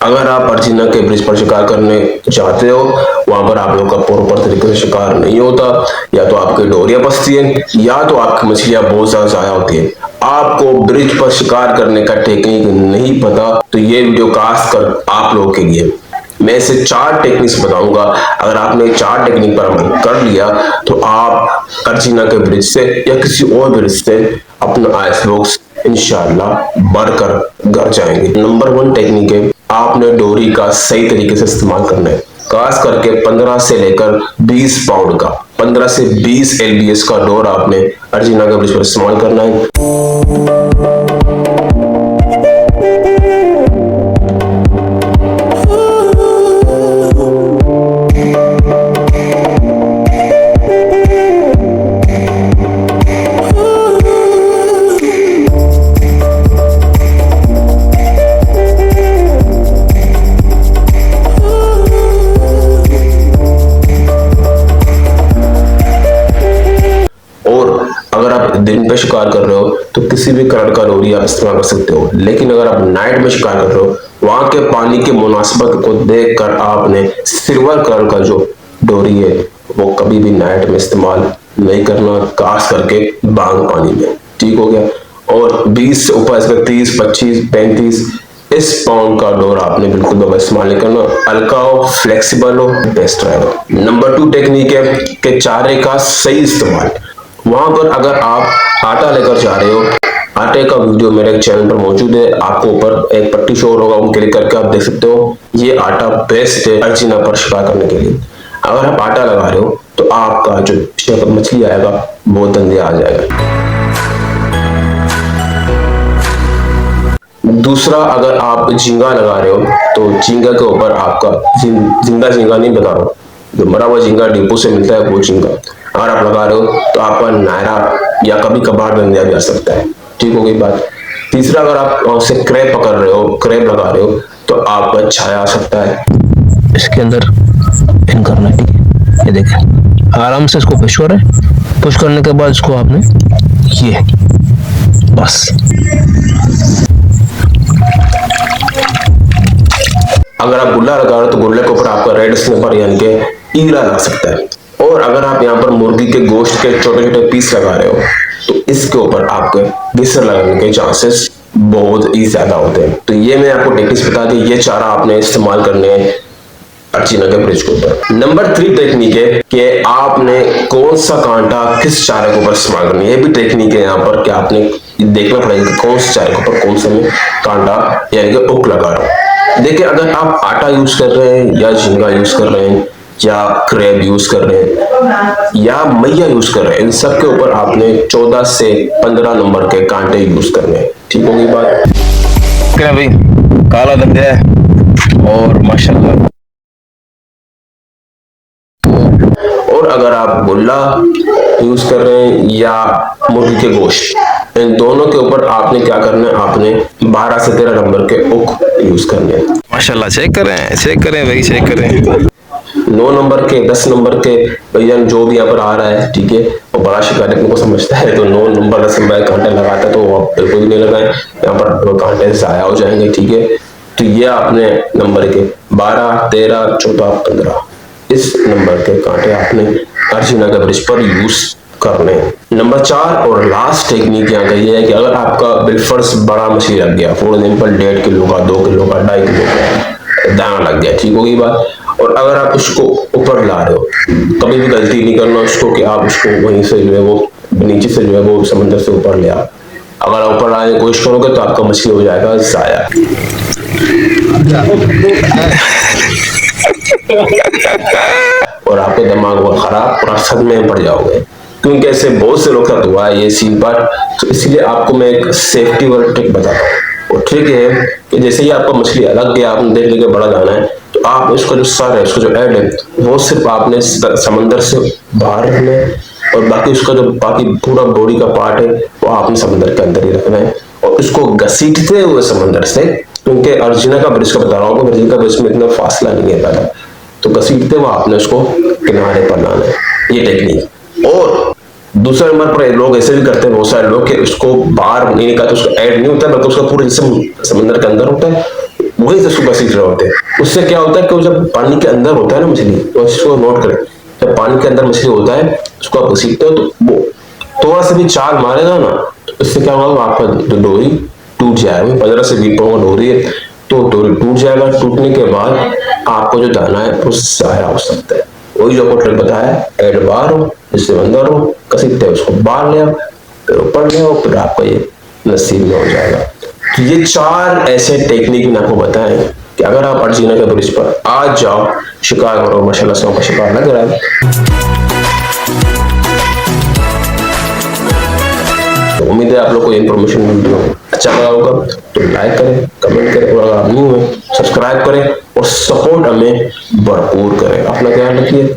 अगर आप अर्जिना के ब्रिज पर शिकार करने चाहते हो, वहां पर आप लोग का प्रॉपर तरीके से शिकार नहीं होता, या तो आपकी डोरियां फंसती है या तो आपकी मछलियां बहुत ज्यादा जाया होती है। आपको ब्रिज पर शिकार करने का टेक्निक नहीं पता, तो ये वीडियो खास कर आप लोगों के लिए। मैं इसे 4 टेक्निक्स बताऊंगा। अगर आपने 4 टेक्निक पर अमल कर लिया तो आप अर्जिना के ब्रिज से या किसी और ब्रिज से अपना आइस बॉक्स इंशाल्लाह भरकर घर जाएंगे। नंबर 1 टेक्निक है, आपने डोरी का सही तरीके से इस्तेमाल करना है। खास करके 15 से लेकर 20 पाउंड का, 15 से 20 LBS का डोर आपने अर्जिना के ब्रिज पर इस्तेमाल करना है। दिन पे शिकार कर रहे हो तो किसी भी कलर का डोरी आप इस्तेमाल कर सकते हो, लेकिन अगर आप नाइट में शिकार कर रहे हो, वहां के पानी के मुनासिबत को देखकर आपने सिल्वर कलर का जो डोरी है वो कभी भी नाइट में इस्तेमाल नहीं करना, खास करके बांग पानी में। ठीक हो गया। और 20 से ऊपर इसमें 30, 25, 35 इस पाउंड का डोर आपने बिल्कुल भी इस्तेमाल नहीं करना। हल्का हो, फ्लेक्सिबल हो, बेस्ट रहेगा। नंबर 2 टेक्निक है कि चारे का सही इस्तेमाल। वहां पर अगर आप आटा लेकर जा रहे हो, आटे का वीडियो मेरे चैनल पर मौजूद है, आपको ऊपर एक पट्टी शो होगा, वो क्लिक करके आप देख सकते हो। ये आटा बेस्ट है अर्जिना पर शिकार करने के लिए। अगर आप आटा लगा रहे हो तो आपका जो मछली आएगा वो धंधे आ जाएगा। दूसरा, अगर आप झींगा लगा रहे हो तो झींगा के ऊपर आपका जिंदा झींगा नहीं बता रहा हूँ, जो मरा हुआ झींगा डिपो से मिलता है वो झींगा अगर आप लगा रहे हो तो आपका नायरा या कभी कभार धंधा भी आ सकता है। ठीक हो गई बात। तीसरा, अगर आप उससे क्रैब पकड़ रहे हो, क्रैब लगा रहे हो तो आपका छाया आ सकता है। इसके अंदर इन करना है, ठीक है। ये देखें, आराम से इसको पुश करें। पुश करने के बाद इसको आपने ये बस अगर आप गुल्ला लगा रहे हो तो गुल्ले के ऊपर आपका रेड स्नैपर यानी कि ईगला लग सकता है। और अगर आप यहाँ पर मुर्गी के गोश्त के छोटे छोटे पीस लगा रहे हो तो इसके ऊपर आपके विसर लगाने के चांसेस बहुत ही ज्यादा होते हैं। तो ये मैं आपको टेक्निक्स बता दी, ये चारा आपने इस्तेमाल करने हैं अर्जिना के ब्रिज के ऊपर। नंबर 3 टेक्निक है कि आपने कौन सा कांटा किस चारे के ऊपर इस्तेमाल करना है। ये भी टेक्निक है यहाँ पर कि आपने देखना पड़ेगा कि कौन से चारे के ऊपर कौन सा में कांटा यानी कि हुक लगा रहा हूं। देखिए, अगर आप आटा यूज कर रहे हैं या झींगा यूज कर रहे हैं या क्रैब यूज कर रहे हैं या मैया यूज कर रहे हैं, इन सब के ऊपर आपने 14 से 15 नंबर के कांटे यूज करने हैं। ठीक होगी बात। क्या भाई, काला धंधा है और माशाल्लाह। और अगर आप गुल्ला यूज कर रहे हैं या मुर्गी के गोश्त, इन दोनों के ऊपर आपने क्या करना है, आपने 12 से 13 नंबर के हुक यूज करने हैं। माशाल्लाह, चेक करें भाई, चेक करें। 9 नंबर के, 10 नंबर के भैया जो भी यहाँ पर आ रहा है, ठीक है, वो बड़ा शिकारी अपने को समझता है तो 9 नंबर 10 नंबर कांटे लगाता है, तो वो बिल्कुल भी नहीं लगाए, यहाँ पर कांटे जाया हो जाएंगे। ठीक है, तो ये आपने नंबर के 12, 13, 14, 15 इस नंबर के कांटे आपने अर्जिना के ब्रिज पर यूज करने हैं। नंबर 4 और लास्ट टेक्निक यहाँ का ये है कि अगर आपका बिलफर्स बड़ा मछली लग गया, फॉर एग्जाम्पल 1.5 किलो का, 2 किलो का, 2.5 किलो का दाना लग गया, ठीक होगी बात। और अगर आप उसको ऊपर ला रहे हो, कभी भी गलती नहीं करना उसको कि आप उसको वहीं से जो है वो नीचे से जो है वो समंदर से ऊपर ले आओ। अगर आप ऊपर आने की कोशिश करोगे तो आपका मछली हो जाएगा जाया। और आपका दिमाग बहुत खराब और सदमे में पड़ जाओगे, क्योंकि ऐसे बहुत से लोग साथ हुआ है ये सीन पर। तो इसलिए आपको मैं एक सेफ्टी वाला ट्रिक बताता हूँ। वो ट्रिक है कि जैसे ही आपका मछली अलग गया, आपने देख लिया बड़ा दाना है, तो आप उसका जो सर है, उसका जो हेड है, वो सिर्फ आपने समंदर से बाहर रखना है और बाकी उसका जो बाकी पूरा बॉडी का पार्ट है वो आपने समंदर के अंदर ही रखना है। और उसको घसीटते हुए समंदर से, क्योंकि अर्जिना का ब्रिज का बता रहा हूँ, अर्जिना का ब्रिज में इतना फासला नहीं है पहले, तो घसीटते हुए आपने उसको किनारे पर लाना है। ये टेक्निक। और दूसरे नंबर पर लोग ऐसे भी करते हैं, बहुत सारे लोग, कि उसको बाहर नहीं निकालते, उसको ऐड नहीं होता, बल्कि उसका पूरे जिस्म समंदर के अंदर होता है, वही से उसको घसीट रहे होते हैं। उससे क्या होता है कि जब पानी के अंदर होता है ना मछली, तो इसको नोट करें, जब पानी के अंदर मछली होता है, उसको आप घसीटते हो, तो वो थोड़ा सा भी चाल मारेगा ना, तो इससे क्या होगा, आपका जो डोरी टूट जाएगा। 15 से 20 पाउंड डोरी है, तो डोरी टूट जाएगा। टूटने के बाद आपको जो दाना है वो ज़ाया हो सकता है। वही जो आपको ट्रिक बताया, ऐड बाहर हो, जिससे अंदर हो, कसीटते उसको बाहर ले आओ, फिर ऊपर ले आओ, फिर आपका ये नसीब में हो जाएगा। तो ये 4 ऐसे टेक्निक मैंने आपको बताए कि अगर आप अर्जीना के ब्रिज पर आज जाओ, शिकार करो, माशाल्लाह से आपका शिकार लग रहा है। तो उम्मीद है आप लोग को इन्फॉर्मेशन वीडियो अच्छा लगा होगा, तो लाइक करें, कमेंट करें, और अगर आप न्यू हैं सब्सक्राइब करें और सपोर्ट हमें भरपूर करें। अपना ख्याल रखिए।